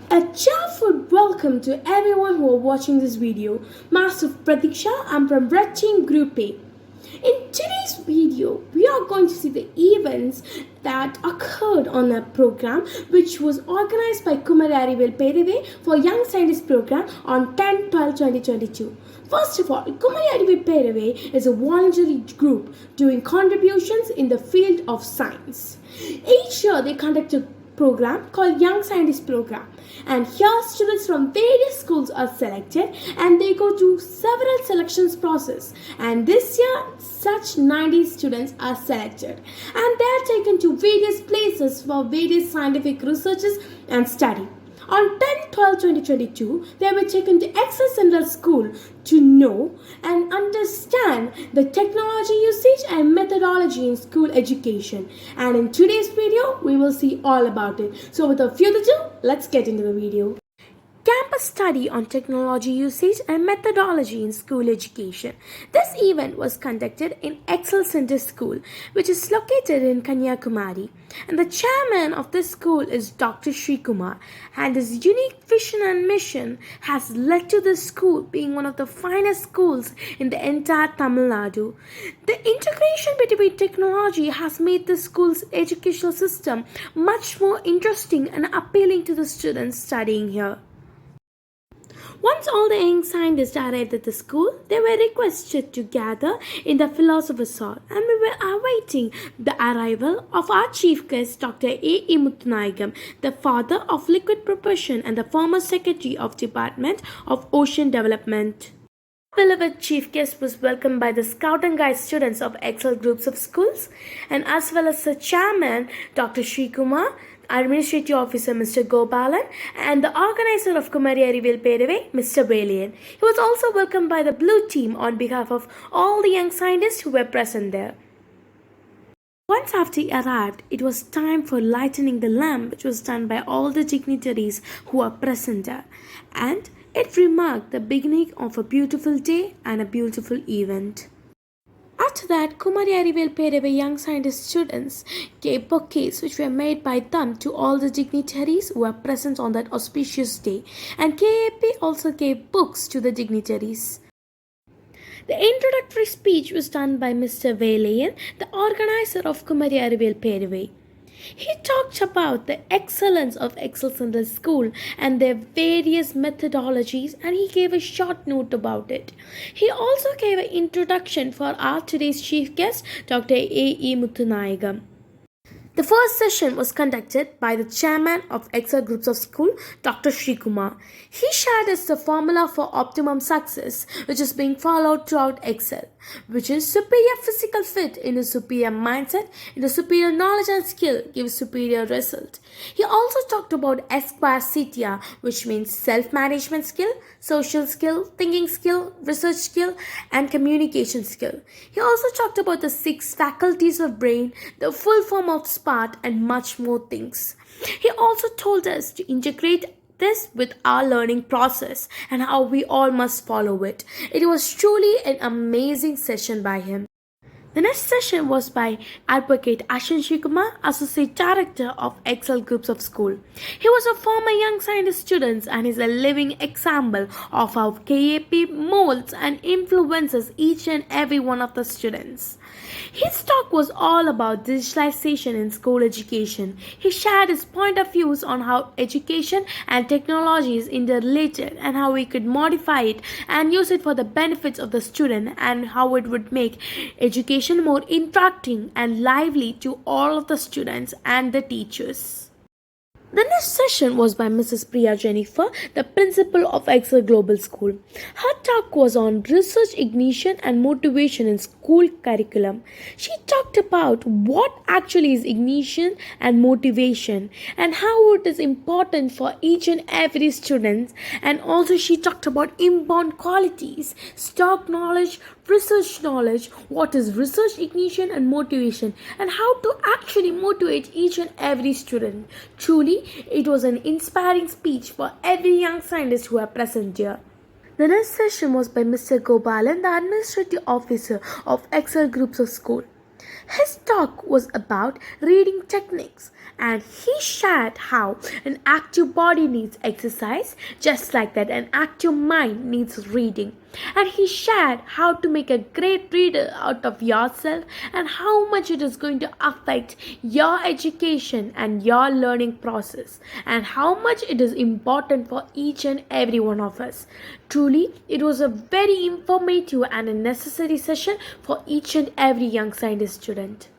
A cheerful welcome to everyone who are watching this video. Master Pratheeksha, I'm from Team Group A. In today's video, we are going to see the events that occurred on a program which was organized by Kumari Arivial peravai for Young Scientist program on 10-12-2022. First of all, Kumari Arivial peravai is a voluntary group doing contributions in the field of science. Each year, they conduct a program called Young Scientist Program, and here students from various schools are selected and they go through several selections process, and this year such 90 students are selected and they are taken to various places for various scientific researches and study. On 10-12-2022, they were taken to Excel Central School to know and understand the technology usage and methodology in school education. And in today's video, we will see all about it. So without further ado, let's get into the video. Campus study on technology usage and methodology in school education. This event was conducted in Excel Center School, which is located in Kanyakumari. And the chairman of this school is Dr. Kumar, and his unique vision and mission has led to this school being one of the finest schools in the entire Tamil Nadu. The integration between technology has made the school's educational system much more interesting and appealing to the students studying here. Once all the young scientists arrived at the school, they were requested to gather in the Philosopher's Hall, and we were awaiting the arrival of our chief guest, Dr. A.E. Muthanayagam, the father of liquid propulsion and the former secretary of Department of Ocean Development. Beloved chief guest was welcomed by the Scout and Guide students of Excel groups of schools, and as well as the chairman, Dr. Sri Kumar, Administrative Officer Mr. Gopalan, and the organizer of Kumari Arivial peravai, Mr. Valian. He was also welcomed by the blue team on behalf of all the young scientists who were present there. Once after he arrived, it was time for lightening the lamp, which was done by all the dignitaries who were present there. And it remarked the beginning of a beautiful day and a beautiful event. After that, Kumari Arivial peravai young scientist students gave bouquets which were made by them to all the dignitaries who were present on that auspicious day, and KAP also gave books to the dignitaries. The introductory speech was done by Mr. Valian, the organizer of Kumari Arivial peravai. He talked about the excellence of Excel Central School and their various methodologies, and he gave a short note about it. He also gave an introduction for our today's chief guest, Dr. A.E. Muthanayagam. The first session was conducted by the chairman of Excel Groups of School, Dr. Sri Kumar. He shared us the formula for optimum success, which is being followed throughout Excel, which is superior physical fit in a superior mindset, in a superior knowledge and skill gives superior result. He also talked about S square CTR, which means self-management skill, social skill, thinking skill, research skill, and communication skill. He also talked about the 6 faculties of brain, the full form of SPART, and much more things. He also told us to integrate this with our learning process and how we all must follow it. It was truly an amazing session by him. The next session was by Advocate Ashin Shikumar, Associate Director of Excel Groups of School. He was a former young scientist student and is a living example of how KAP molds and influences each and every one of the students. His talk was all about digitalization in school education. He shared his point of views on how education and technology is interrelated and how we could modify it and use it for the benefits of the student, and how it would make education more interacting and lively to all of the students and the teachers. The next session was by Mrs. Priya Jennifer, the principal of Excel Global School. Her talk was on research ignition and motivation in school curriculum. She talked about what actually is ignition and motivation and how it is important for each and every student, and also she talked about inbound qualities, stock knowledge, research knowledge, what is research ignition and motivation, and how to actually motivate each and every student. Truly, it was an inspiring speech for every young scientist who are present here. The next session was by Mr. Gopalan, the Administrative Officer of Excel Groups of School. His talk was about reading techniques, and he shared how an active body needs exercise just like that an active mind needs reading. And he shared how to make a great reader out of yourself and how much it is going to affect your education and your learning process and how much it is important for each and every one of us. Truly, it was a very informative and a necessary session for each and every young scientist student.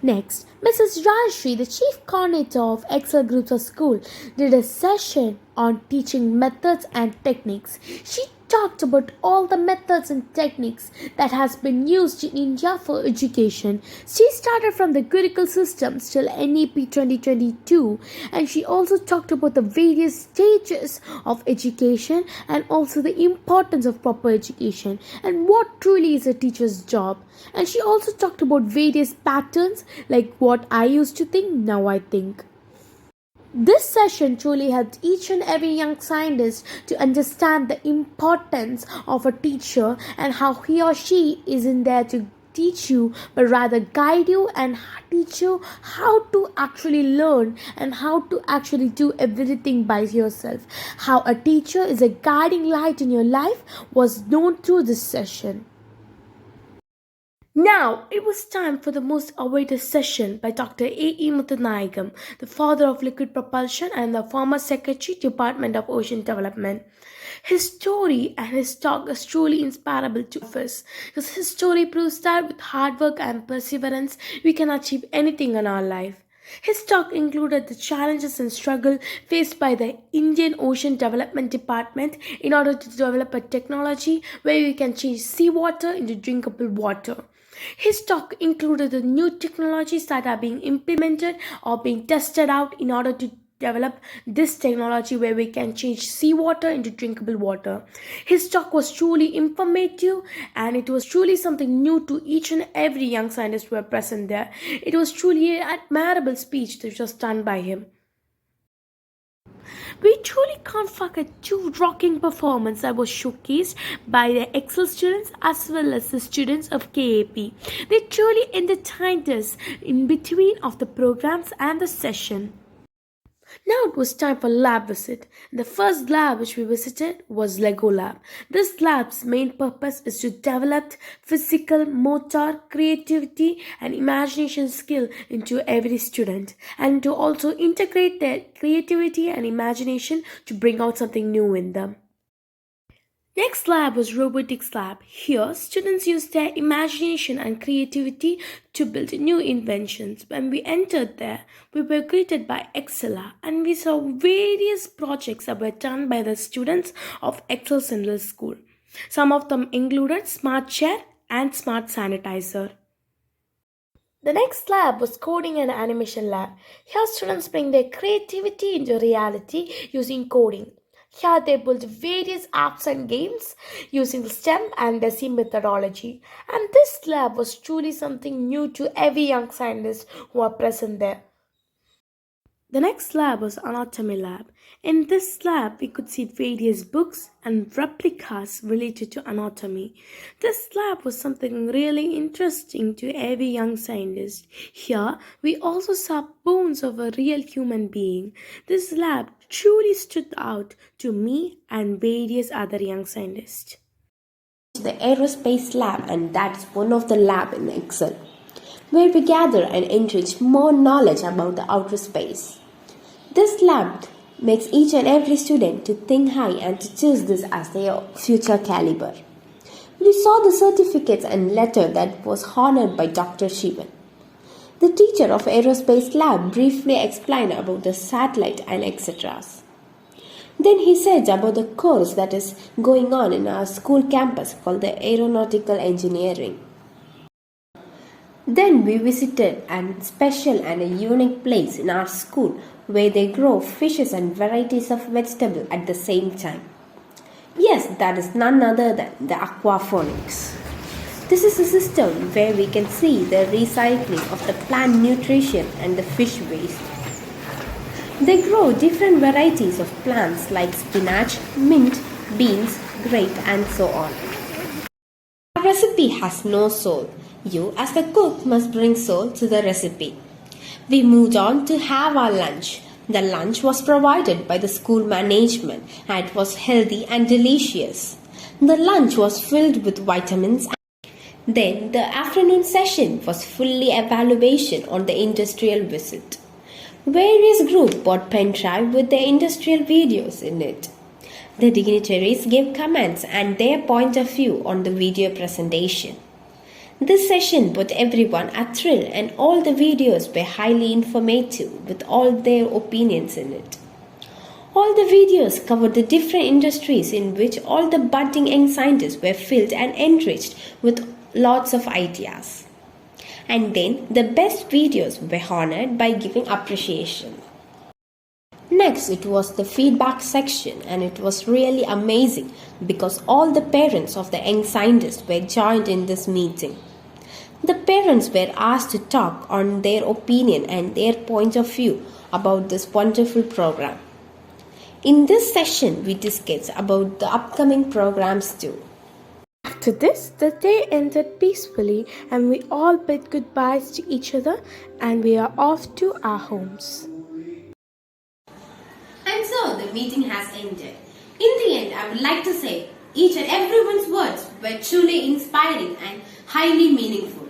Next, Mrs. Rajshri, the chief coordinator of Excel Groups of School, did a session on teaching methods and techniques. She talked about all the methods and techniques that has been used in India for education. She started from the Gurukul systems till NEP 2022, and she also talked about the various stages of education and also the importance of proper education and what truly is a teacher's job. And she also talked about various patterns like what I used to think, now I think. This session truly helped each and every young scientist to understand the importance of a teacher and how he or she isn't there to teach you but rather guide you and teach you how to actually learn and how to actually do everything by yourself. How a teacher is a guiding light in your life was known through this session. Now, it was time for the most awaited session by Dr. A.E. Muthanayagam, the father of liquid propulsion and the former Secretary, Department of Ocean Development. His story and his talk is truly inspirable to us because his story proves that with hard work and perseverance, we can achieve anything in our life. His talk included the challenges and struggle faced by the Indian Ocean Development Department in order to develop a technology where we can change seawater into drinkable water. His talk included the new technologies that are being implemented or being tested out in order to develop this technology where we can change seawater into drinkable water. His talk was truly informative and it was truly something new to each and every young scientist who were present there. It was truly an admirable speech that was done by him. We truly can't forget two rocking performances that was showcased by the Excel students as well as the students of KAP. They truly entertained us in between of the programs and the session. Now it was time for lab visit. The first lab which we visited was Lego lab. This lab's main purpose is to develop physical, motor, creativity and imagination skill into every student and to also integrate their creativity and imagination to bring out something new in them. Next lab was robotics lab. Here, students used their imagination and creativity to build new inventions. When we entered there, we were greeted by Excella and we saw various projects that were done by the students of Excel Central School. Some of them included smart chair and smart sanitizer. The next lab was coding and animation lab. Here, students bring their creativity into reality using coding. Here they built various apps and games using the STEM and DESI methodology. And this lab was truly something new to every young scientist who are present there. The next lab was anatomy lab. In this lab, we could see various books and replicas related to anatomy. This lab was something really interesting to every young scientist. Here, we also saw bones of a real human being. This lab truly stood out to me and various other young scientists. The aerospace lab, and that's one of the lab in Excel, where we gather and enrich more knowledge about the outer space. This lab makes each and every student to think high and to choose this as their future caliber. We saw the certificates and letter that was honored by Dr. Shivan. The teacher of aerospace lab briefly explained about the satellite and etc. Then he said about the course that is going on in our school campus called the aeronautical engineering. Then we visited a special and a unique place in our school where they grow fishes and varieties of vegetables at the same time. Yes, that is none other than the aquaponics. This is a system where we can see the recycling of the plant nutrition and the fish waste. They grow different varieties of plants like spinach, mint, beans, grape and so on. Our recipe has no soul, You, as the cook, must bring soul to the recipe. We moved on to have our lunch. The lunch was provided by the school management and it was healthy and delicious. The lunch was filled with vitamins. Then the afternoon session was fully evaluation on the industrial visit. Various groups bought pen drive with the industrial videos in it. The dignitaries gave comments and their point of view on the video presentation. This session put everyone a thrill and all the videos were highly informative with all their opinions in it. All the videos covered the different industries in which all the budding young scientists were filled and enriched with lots of ideas. And then the best videos were honored by giving appreciation. Next, it was the feedback section and it was really amazing because all the parents of the young scientists were joined in this meeting. The parents were asked to talk on their opinion and their point of view about this wonderful program. In this session, we discussed about the upcoming programs too. After this, the day ended peacefully and we all bid goodbyes to each other and we are off to our homes. And so the meeting has ended. In the end, I would like to say each and everyone's words were truly inspiring and highly meaningful.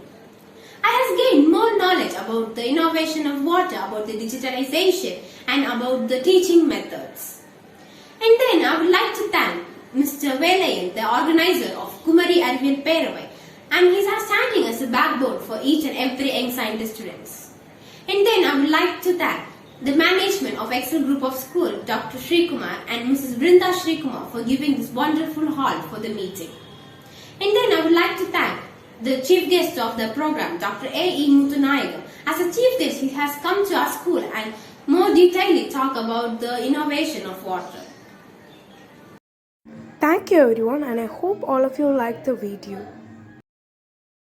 I have gained more knowledge about the innovation of water, about the digitalization and about the teaching methods. And then I would like to thank Mr. Velayan, the organizer of Kumari Arivial peravai, and he is standing as a backbone for each and every young scientist students. And then I would like to thank the management of Excel Group of School, Dr. Srikumar and Mrs. Brinda Srikumar for giving this wonderful hall for the meeting. And then I would like to thank the chief guest of the program, Dr. A.E. Muthunayaga. As a chief guest, he has come to our school and more detailedly talk about the innovation of water. Thank you everyone and I hope all of you liked the video.